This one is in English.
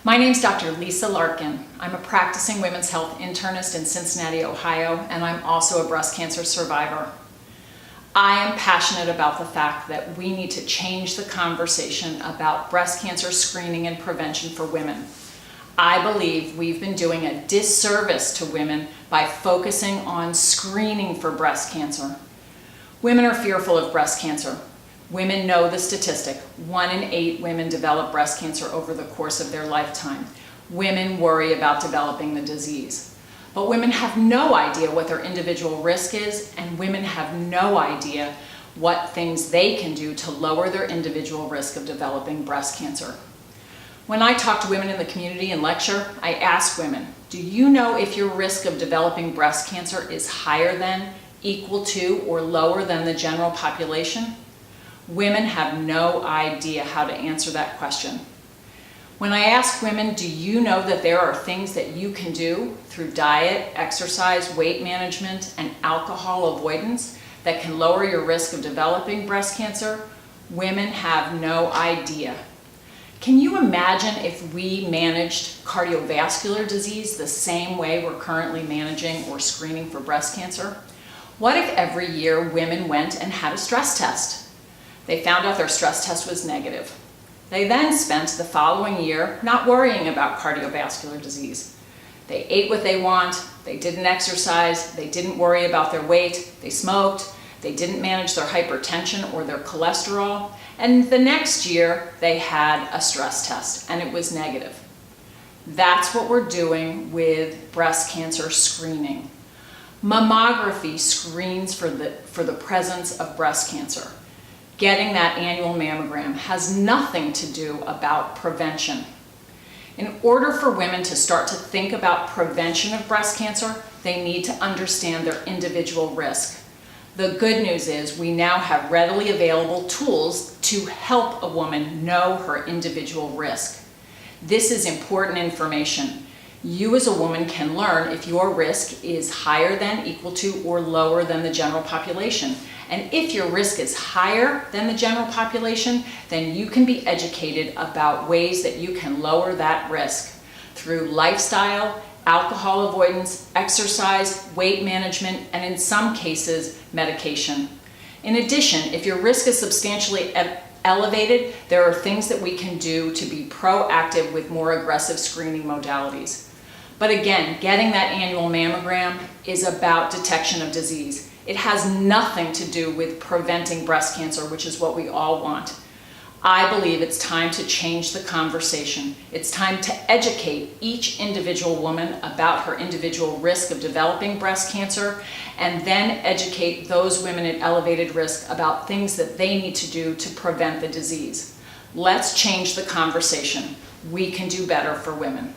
My name's Dr. Lisa Larkin. I'm a practicing women's health internist in Cincinnati, Ohio, and I'm also a breast cancer survivor. I am passionate about the fact that we need to change the conversation about breast cancer screening and prevention for women. I believe we've been doing a disservice to women by focusing on screening for breast cancer. Women are fearful of breast cancer. Women know the statistic. 1 in 8 women develop breast cancer over the course of their lifetime. Women worry about developing the disease. But women have no idea what their individual risk is, and women have no idea what things they can do to lower their individual risk of developing breast cancer. When I talk to women in the community and lecture, I ask women, do you know if your risk of developing breast cancer is higher than, equal to, or lower than the general population? Women have no idea how to answer that question. When I ask women, do you know that there are things that you can do through diet, exercise, weight management, and alcohol avoidance that can lower your risk of developing breast cancer? Women have no idea. Can you imagine if we managed cardiovascular disease the same way we're currently managing or screening for breast cancer? What if every year women went and had a stress test? They found out their stress test was negative. They then spent the following year not worrying about cardiovascular disease. They ate what they want, they didn't exercise, they didn't worry about their weight, they smoked, they didn't manage their hypertension or their cholesterol, and the next year they had a stress test and it was negative. That's what we're doing with breast cancer screening. Mammography screens for the presence of breast cancer. Getting that annual mammogram has nothing to do about prevention. In order for women to start to think about prevention of breast cancer, they need to understand their individual risk. The good news is we now have readily available tools to help a woman know her individual risk. This is important information. You as a woman can learn if your risk is higher than, equal to, or lower than the general population. And if your risk is higher than the general population, then you can be educated about ways that you can lower that risk through lifestyle, alcohol avoidance, exercise, weight management, and in some cases, medication. In addition, if your risk is substantially elevated, there are things that we can do to be proactive with more aggressive screening modalities. But again, getting that annual mammogram is about detection of disease. It has nothing to do with preventing breast cancer, which is what we all want. I believe it's time to change the conversation. It's time to educate each individual woman about her individual risk of developing breast cancer, and then educate those women at elevated risk about things that they need to do to prevent the disease. Let's change the conversation. We can do better for women.